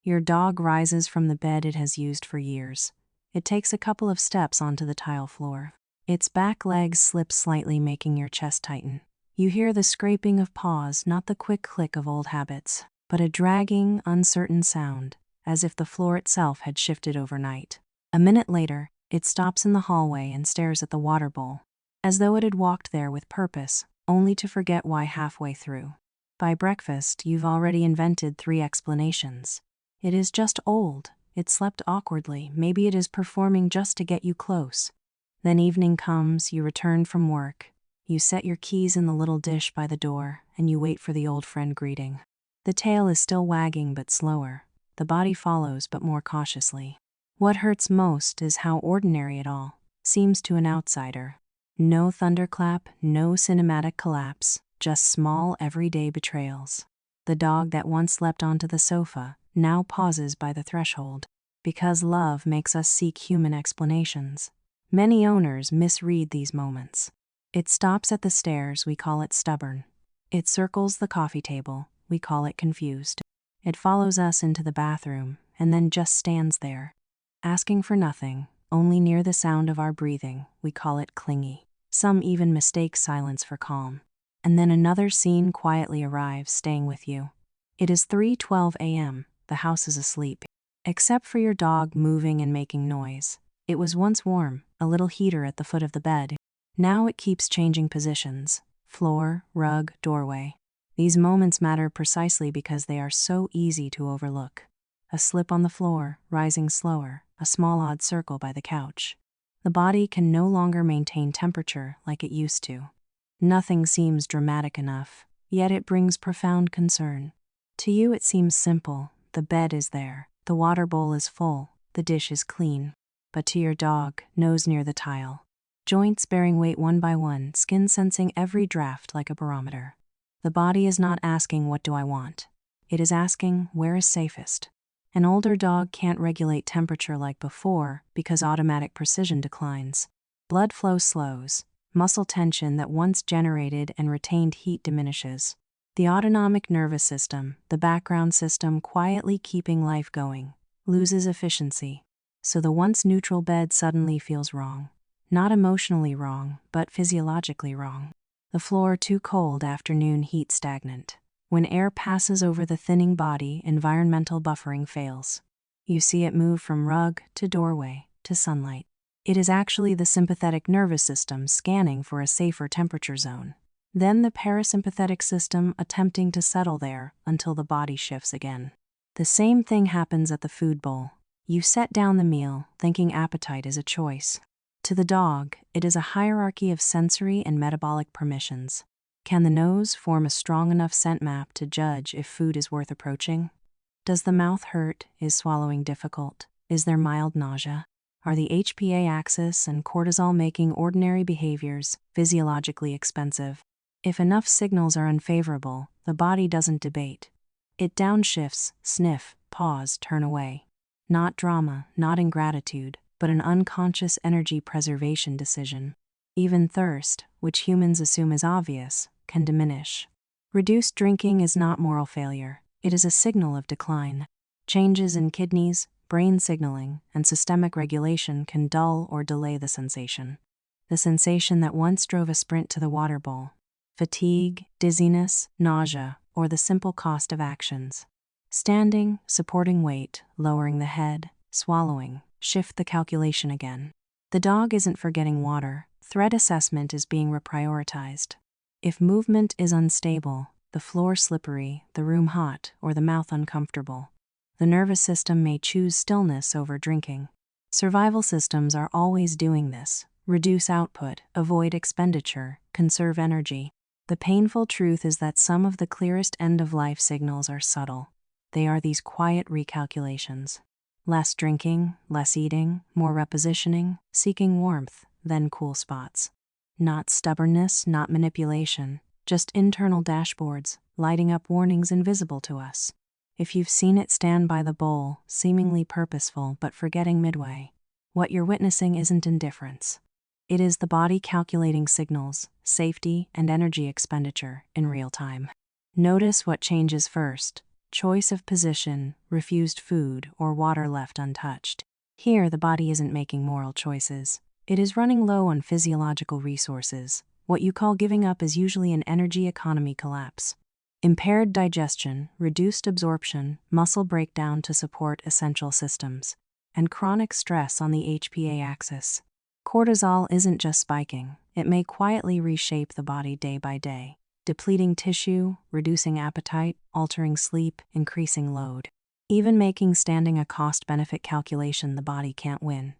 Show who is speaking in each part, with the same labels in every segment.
Speaker 1: Your dog rises from the bed it has used for years. It takes a couple of steps onto the tile floor. Its back legs slip slightly, making your chest tighten. You hear the scraping of paws, not the quick click of old habits, but a dragging, uncertain sound, as if the floor itself had shifted overnight. A minute later, it stops in the hallway and stares at the water bowl, as though it had walked there with purpose, only to forget why halfway through. By breakfast, you've already invented 3 explanations. It is just old, it slept awkwardly, maybe it is performing just to get you close. Then evening comes, you return from work. You set your keys in the little dish by the door, and you wait for the old friend greeting. The tail is still wagging but slower. The body follows but more cautiously. What hurts most is how ordinary it all seems to an outsider. No thunderclap, no cinematic collapse, just small everyday betrayals. The dog that once leapt onto the sofa now pauses by the threshold. Because love makes us seek human explanations. Many owners misread these moments. It stops at the stairs, we call it stubborn. It circles the coffee table, we call it confused. It follows us into the bathroom, and then just stands there, asking for nothing, only near the sound of our breathing, we call it clingy. Some even mistake silence for calm. And then another scene quietly arrives, staying with you. It is 3:12 a.m., the house is asleep. Except for your dog moving and making noise. It was once warm, a little heater at the foot of the bed. Now it keeps changing positions. Floor, rug, doorway. These moments matter precisely because they are so easy to overlook. A slip on the floor, rising slower, a small odd circle by the couch. The body can no longer maintain temperature like it used to. Nothing seems dramatic enough, yet it brings profound concern. To you it seems simple. The bed is there, the water bowl is full, the dish is clean. But to your dog, nose near the tile. Joints bearing weight one by one, skin sensing every draft like a barometer. The body is not asking, what do I want? It is asking, where is safest? An older dog can't regulate temperature like before because automatic precision declines. Blood flow slows. Muscle tension that once generated and retained heat diminishes. The autonomic nervous system, the background system quietly keeping life going, loses efficiency. So the once neutral bed suddenly feels wrong. Not emotionally wrong, but physiologically wrong. The floor too cold, afternoon heat stagnant. When air passes over the thinning body, environmental buffering fails. You see it move from rug to doorway to sunlight. It is actually the sympathetic nervous system scanning for a safer temperature zone. Then the parasympathetic system attempting to settle there until the body shifts again. The same thing happens at the food bowl. You set down the meal, thinking appetite is a choice. To the dog, it is a hierarchy of sensory and metabolic permissions. Can the nose form a strong enough scent map to judge if food is worth approaching? Does the mouth hurt? Is swallowing difficult? Is there mild nausea? Are the HPA axis and cortisol making ordinary behaviors physiologically expensive? If enough signals are unfavorable, the body doesn't debate. It downshifts, sniff, pause, turn away. Not drama, not ingratitude, but an unconscious energy preservation decision. Even thirst, which humans assume is obvious, can diminish. Reduced drinking is not moral failure, it is a signal of decline. Changes in kidneys, brain signaling, and systemic regulation can dull or delay the sensation. The sensation that once drove a sprint to the water bowl. Fatigue, dizziness, nausea, or the simple cost of actions. Standing, supporting weight, lowering the head, swallowing, shift the calculation again. The dog isn't forgetting water, threat assessment is being reprioritized. If movement is unstable, the floor slippery, the room hot, or the mouth uncomfortable, the nervous system may choose stillness over drinking. Survival systems are always doing this. Reduce output, avoid expenditure, conserve energy. The painful truth is that some of the clearest end-of-life signals are subtle. They are these quiet recalculations. Less drinking, less eating, more repositioning, seeking warmth, then cool spots. Not stubbornness, not manipulation, just internal dashboards, lighting up warnings invisible to us. If you've seen it stand by the bowl, seemingly purposeful but forgetting midway, what you're witnessing isn't indifference. It is the body calculating signals, safety, and energy expenditure in real time. Notice what changes first. choice of position, refused food, or water left untouched. Here, the body isn't making moral choices. It is running low on physiological resources. What you call giving up is usually an energy economy collapse. Impaired digestion, reduced absorption, muscle breakdown to support essential systems, and chronic stress on the HPA axis. Cortisol isn't just spiking, it may quietly reshape the body day by day, depleting tissue, reducing appetite, altering sleep, increasing load. Even making standing a cost-benefit calculation, the body can't win.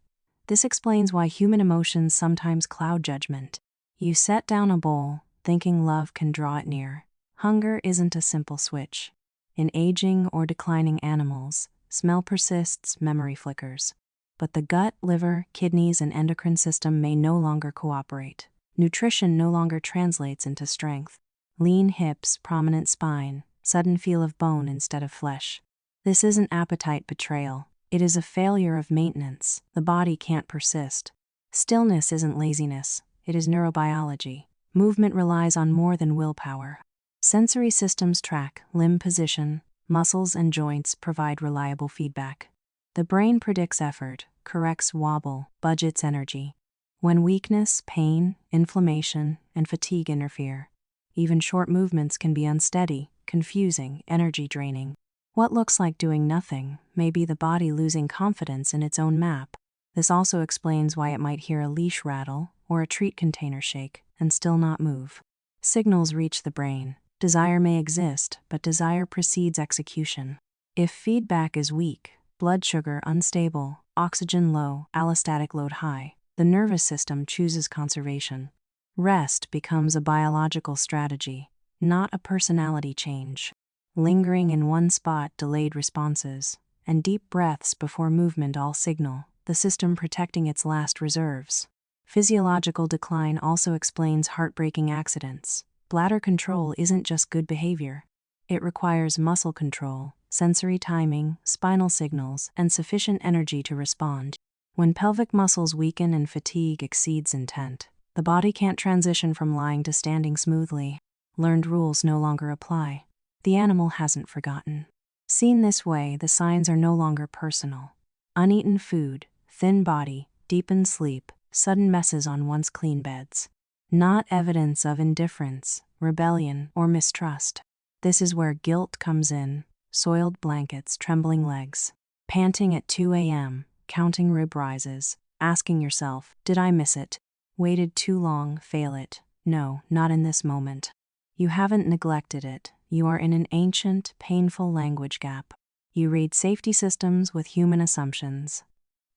Speaker 1: This explains why human emotions sometimes cloud judgment. You set down a bowl, thinking love can draw it near. Hunger isn't a simple switch. In aging or declining animals, smell persists, memory flickers. But the gut, liver, kidneys, and endocrine system may no longer cooperate. Nutrition no longer translates into strength. Lean hips, prominent spine, sudden feel of bone instead of flesh. This isn't appetite betrayal. It is a failure of maintenance. The body can't persist. Stillness isn't laziness. It is neurobiology. Movement relies on more than willpower. Sensory systems track limb position, muscles and joints provide reliable feedback. The brain predicts effort, corrects wobble, budgets energy. When weakness, pain, inflammation, and fatigue interfere, even short movements can be unsteady, confusing, energy draining. What looks like doing nothing may be the body losing confidence in its own map. This also explains why it might hear a leash rattle or a treat container shake and still not move. Signals reach the brain. Desire may exist, but desire precedes execution. If feedback is weak, blood sugar unstable, oxygen low, allostatic load high, the nervous system chooses conservation. Rest becomes a biological strategy, not a personality change. Lingering in one spot, delayed responses, and deep breaths before movement all signal the system protecting its last reserves. Physiological decline also explains heartbreaking accidents. Bladder control isn't just good behavior. It requires muscle control, sensory timing, spinal signals, and sufficient energy to respond. When pelvic muscles weaken and fatigue exceeds intent, the body can't transition from lying to standing smoothly. Learned rules no longer apply. The animal hasn't forgotten. Seen this way, the signs are no longer personal. Uneaten food, thin body, deepened sleep, sudden messes on once clean beds. Not evidence of indifference, rebellion, or mistrust. This is where guilt comes in. Soiled blankets, trembling legs, panting at 2 a.m., counting rib rises, asking yourself, did I miss it? Waited too long, fail it. No, not in this moment. You haven't neglected it. You are in an ancient, painful language gap. You read safety systems with human assumptions.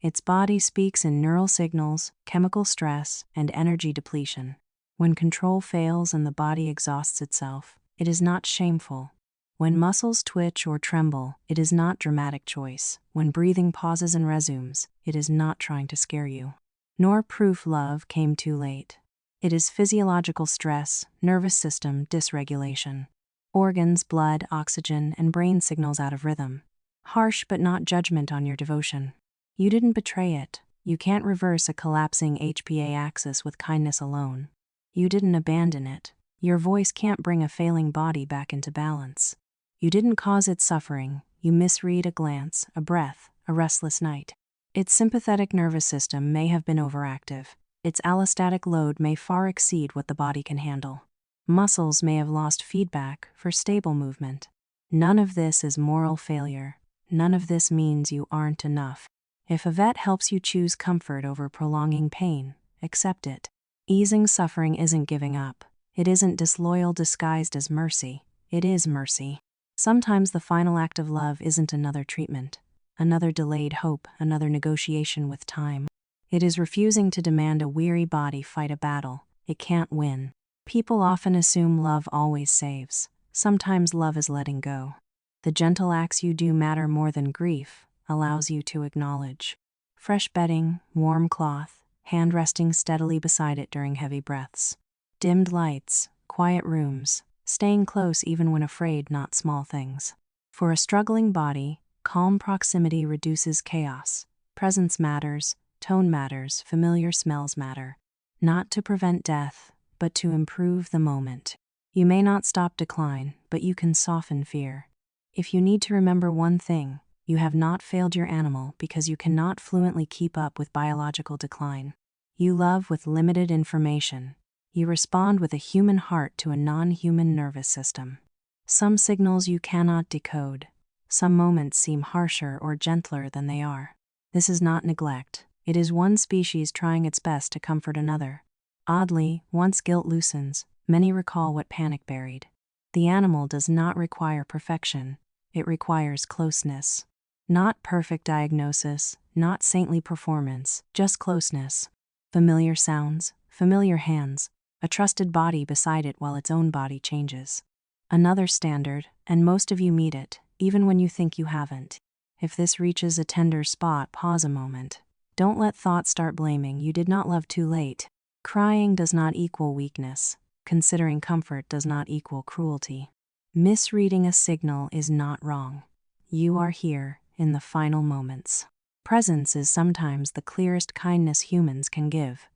Speaker 1: Its body speaks in neural signals, chemical stress, and energy depletion. When control fails and the body exhausts itself, it is not shameful. When muscles twitch or tremble, it is not dramatic choice. When breathing pauses and resumes, it is not trying to scare you. Nor proof love came too late. It is physiological stress, nervous system dysregulation. Organs, blood, oxygen, and brain signals out of rhythm. Harsh but not judgment on your devotion. You didn't betray it. You can't reverse a collapsing HPA axis with kindness alone. You didn't abandon it. Your voice can't bring a failing body back into balance. You didn't cause its suffering. You misread a glance, a breath, a restless night. Its sympathetic nervous system may have been overactive. Its allostatic load may far exceed what the body can handle. Muscles may have lost feedback for stable movement. None of this is moral failure. None of this means you aren't enough. If a vet helps you choose comfort over prolonging pain, accept it. Easing suffering isn't giving up. It isn't disloyal disguised as mercy. It is mercy. Sometimes the final act of love isn't another treatment, another delayed hope, another negotiation with time. It is refusing to demand a weary body fight a battle it can't win. People often assume love always saves. Sometimes love is letting go. The gentle acts you do matter more than grief, allows you to acknowledge. Fresh bedding, warm cloth, hand resting steadily beside it during heavy breaths. Dimmed lights, quiet rooms, staying close even when afraid, not small things. For a struggling body, calm proximity reduces chaos. Presence matters, tone matters, familiar smells matter. Not to prevent death, but to improve the moment. You may not stop decline, but you can soften fear. If you need to remember one thing, you have not failed your animal because you cannot fluently keep up with biological decline. You love with limited information. You respond with a human heart to a non-human nervous system. Some signals you cannot decode. Some moments seem harsher or gentler than they are. This is not neglect. It is one species trying its best to comfort another. Oddly, once guilt loosens, many recall what panic buried. The animal does not require perfection. It requires closeness. Not perfect diagnosis, not saintly performance, just closeness. Familiar sounds, familiar hands, a trusted body beside it while its own body changes. Another standard, and most of you meet it, even when you think you haven't. If this reaches a tender spot, pause a moment. Don't let thoughts start blaming you did not love too late. Crying does not equal weakness. Considering comfort does not equal cruelty. Misreading a signal is not wrong. You are here in the final moments. Presence is sometimes the clearest kindness humans can give.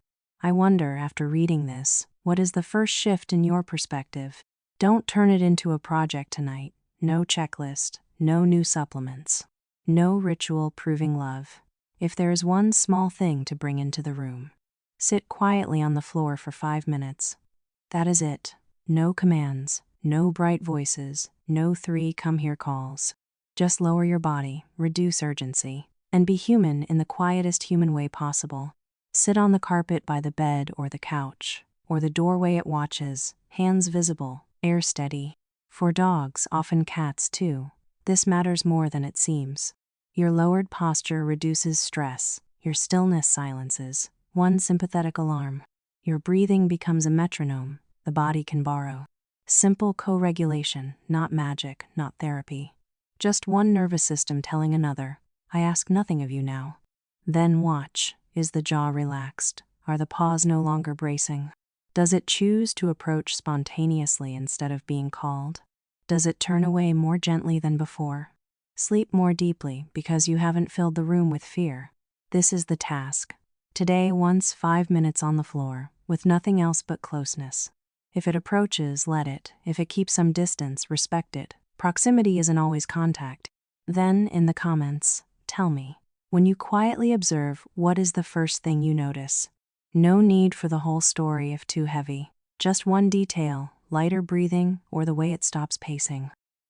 Speaker 1: I wonder, after reading this, what is the first shift in your perspective? Don't turn it into a project tonight. No checklist, no new supplements, no ritual proving love. If there is one small thing to bring into the room, sit quietly on the floor for 5 minutes. That is it. No commands, no bright voices, no 3 come here calls. Just lower your body, reduce urgency, and be human in the quietest human way possible. Sit on the carpet by the bed or the couch, or the doorway it watches, hands visible, air steady. For dogs, often cats too, this matters more than it seems. Your lowered posture reduces stress, your stillness silences one sympathetic alarm. Your breathing becomes a metronome the body can borrow. Simple co-regulation, not magic, not therapy. Just one nervous system telling another, I ask nothing of you now. Then watch. Is the jaw relaxed? Are the paws no longer bracing? Does it choose to approach spontaneously instead of being called? Does it turn away more gently than before? Sleep more deeply because you haven't filled the room with fear. This is the task. Today, once 5 minutes on the floor, with nothing else but closeness. If it approaches, let it. If it keeps some distance, respect it. Proximity isn't always contact. Then, in the comments, tell me. When you quietly observe, what is the first thing you notice? No need for the whole story if too heavy. Just one detail, lighter breathing, or the way it stops pacing.